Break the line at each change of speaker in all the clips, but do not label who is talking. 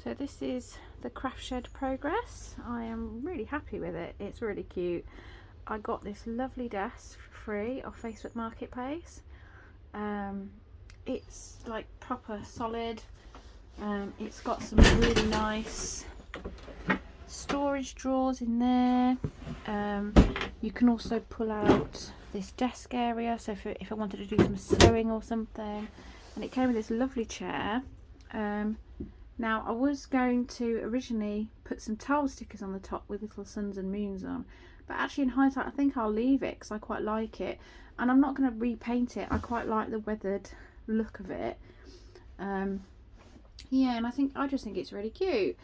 So this is the craft shed progress. I am really happy with it. It's really cute. I got this lovely desk for free off Facebook Marketplace. It's like proper solid. It's got some really nice storage drawers in there. You can also pull out this desk area, so if I wanted to do some sewing or something. And it came with this lovely chair. Now I was going to originally put some tile stickers on the top with little suns and moons on, but actually in hindsight I think I'll leave it because I quite like it, and I'm not going to repaint it. I quite like the weathered look of it. Yeah, and I just think it's really cute.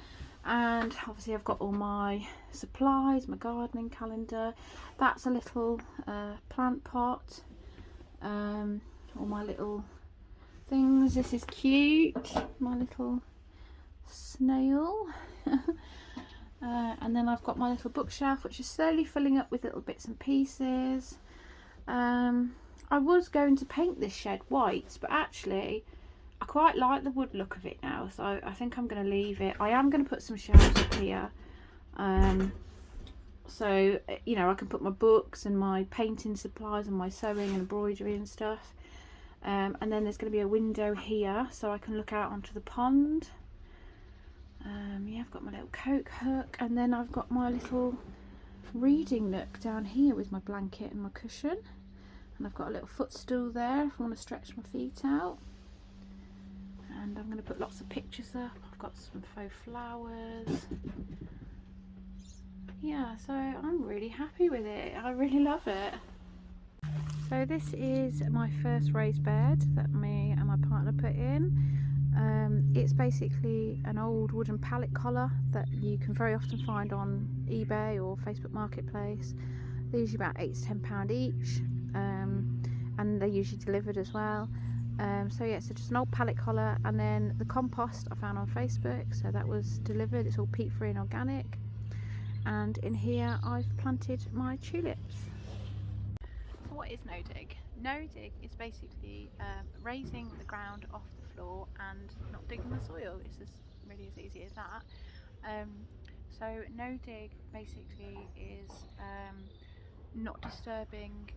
And obviously I've got all my supplies, my gardening calendar. That's a little plant pot. All my little things. This is cute, my little snail. And then I've got my little bookshelf, which is slowly filling up with little bits and pieces. I was going to paint this shed white, but actually I quite like the wood look of it now, so I think I'm going to leave it. I am going to put some shelves up here, so you know I can put my books and my painting supplies and my sewing and embroidery and stuff. And then there's going to be a window here so I can look out onto the pond. Yeah, I've got my little Coke hook, and then I've got my little reading nook down here with my blanket and my cushion, and I've got a little footstool there if I want to stretch my feet out. And I'm going to put lots of pictures up. I've got some faux flowers. Yeah, so I'm really happy with it. I really love it. So this is my first raised bed that me and my partner put in. It's basically an old wooden pallet collar that you can very often find on eBay or Facebook Marketplace. They're usually about £8 to £10 each, and they're usually delivered as well. So yeah, so just an old pallet collar, and then the compost I found on Facebook, so that was delivered. It's all peat free and organic. And in here I've planted my tulips. So what is no-dig? No-dig is basically raising the ground off the floor and not digging the soil. It's just really as easy as that. So no-dig basically is not disturbing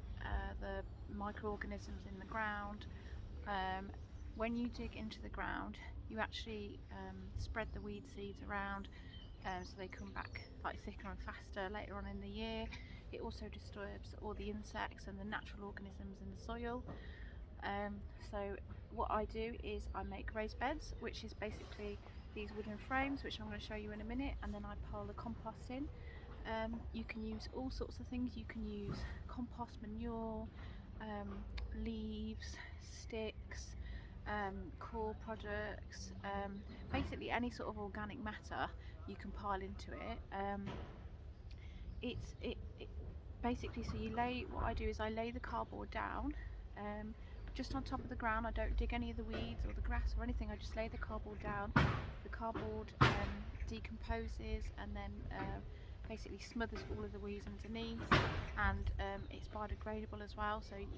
the microorganisms in the ground. When you dig into the ground, you actually spread the weed seeds around, so they come back like thicker and faster later on in the year. It also disturbs all the insects and the natural organisms in the soil. So what I do is I make raised beds, which is basically these wooden frames, which I'm going to show you in a minute, and then I pile the compost in. You can use all sorts of things. You can use compost, manure, leaves, sticks, core products, basically any sort of organic matter you can pile into it. Basically, so what I do is I lay the cardboard down just on top of the ground. I don't dig any of the weeds or the grass or anything. I just lay the cardboard down. The cardboard decomposes and then basically smothers all of the weeds underneath, and it's biodegradable as well, so you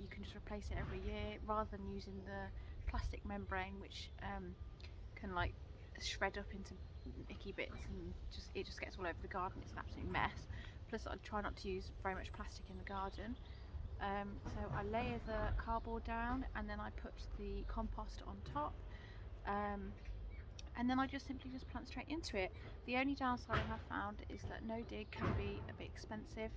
can just replace it every year rather than using the plastic membrane, which can like shred up into icky bits, and it just gets all over the garden. It's an absolute mess. Plus I try not to use very much plastic in the garden. So I layer the cardboard down, and then I put the compost on top, and then I simply plant straight into it. The only downside I have found is that no-dig can be a bit expensive,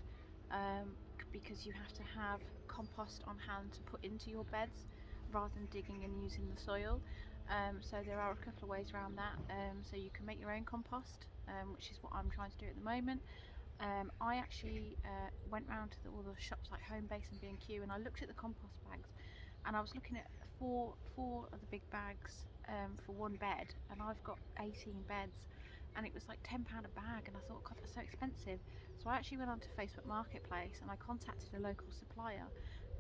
because you have to have compost on hand to put into your beds rather than digging and using the soil. So there are a couple of ways around that. So you can make your own compost, which is what I'm trying to do at the moment. I actually went round to all the shops like Homebase and B&Q, and I looked at the compost bags, and I was looking at four of the big bags for one bed, and I've got 18 beds, and it was like £10 a bag, and I thought, God, that's so expensive. So I actually went onto Facebook Marketplace and I contacted a local supplier,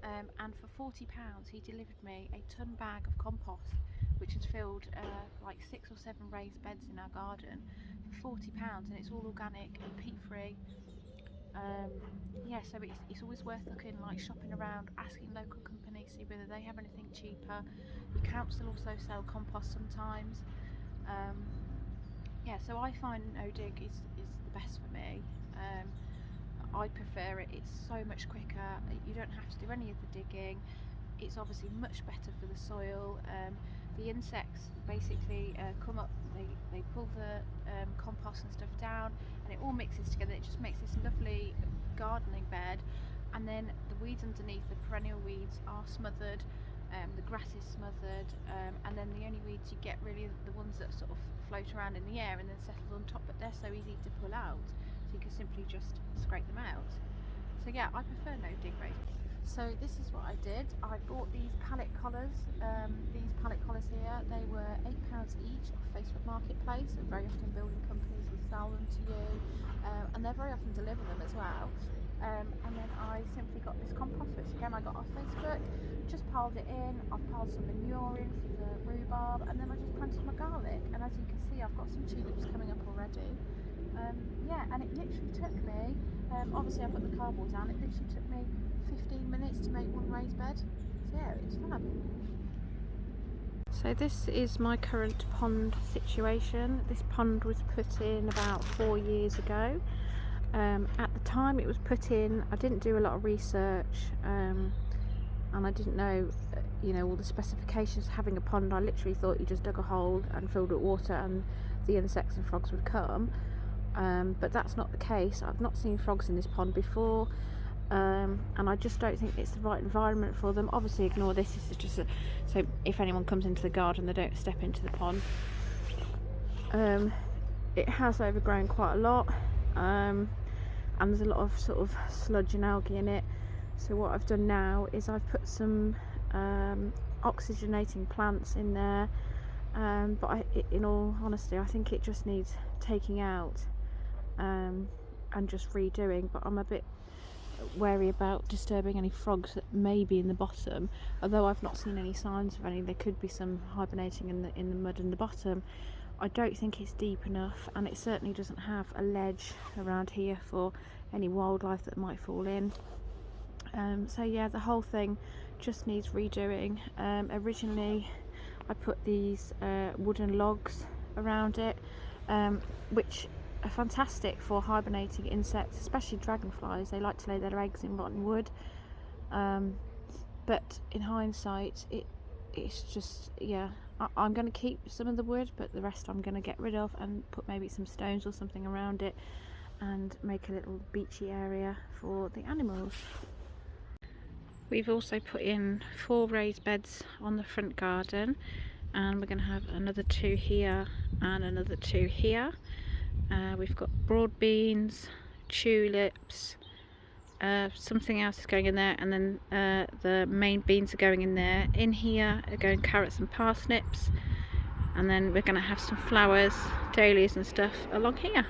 and for £40 he delivered me a ton bag of compost, which has filled like 6 or 7 raised beds in our garden for £40, and it's all organic and peat free. Yeah, so it's always worth looking, like shopping around, asking local companies, see whether they have anything cheaper. Your council also sell compost sometimes. so I find no dig is the best for me. I prefer it. It's so much quicker. You don't have to do any of the digging. It's obviously much better for the soil. The insects basically come up, they pull the compost and stuff down, and it all mixes together. It just makes this lovely gardening bed. And then the weeds underneath, the perennial weeds, are smothered. The grass is smothered, and then the only weeds you get really are the ones that sort of float around in the air and then settle on top, but they're so easy to pull out, so you can simply just scrape them out. So yeah, I prefer no dig raised. So this is what I did. I bought these pallet collars. These pallet collars here, they were £8 each off Facebook Marketplace, and very often building companies will sell them to you, and they very often deliver them as well. And then I simply got this compost, which again I got off Facebook, just piled it in. I've piled some manure in for the rhubarb, and then I just planted my garlic, and as you can see I've got some tulips coming up already. Yeah, and it literally took me, obviously I put the cardboard down, it literally took me 15 minutes to make one raised bed. So yeah, it's fab. So this is my current pond situation. This pond was put in about 4 years ago. At the time it was put in, I didn't do a lot of research, and I didn't know, all the specifications of having a pond. I literally thought you just dug a hole and filled it with water and the insects and frogs would come, but that's not the case. I've not seen frogs in this pond before, and I just don't think it's the right environment for them. Obviously ignore this, this is just so if anyone comes into the garden they don't step into the pond. It has overgrown quite a lot, and there's a lot of sort of sludge and algae in it. So what I've done now is I've put some oxygenating plants in there, but in all honesty I think it just needs taking out and just redoing. But I'm a bit wary about disturbing any frogs that may be in the bottom, although I've not seen any signs of any. There could be some hibernating in the mud in the bottom. I don't think it's deep enough, and it certainly doesn't have a ledge around here for any wildlife that might fall in. So yeah, the whole thing just needs redoing. Originally I put these wooden logs around it, which are fantastic for hibernating insects, especially dragonflies. They like to lay their eggs in rotten wood, but in hindsight it's just, yeah, I'm going to keep some of the wood, but the rest I'm going to get rid of and put maybe some stones or something around it and make a little beachy area for the animals. We've also put in 4 raised beds on the front garden, and we're going to have another 2 here and another 2 here. We've got broad beans, tulips, something else is going in there, and then the main beans are going in there. In here are going carrots and parsnips, and then we're going to have some flowers, dahlias and stuff along here.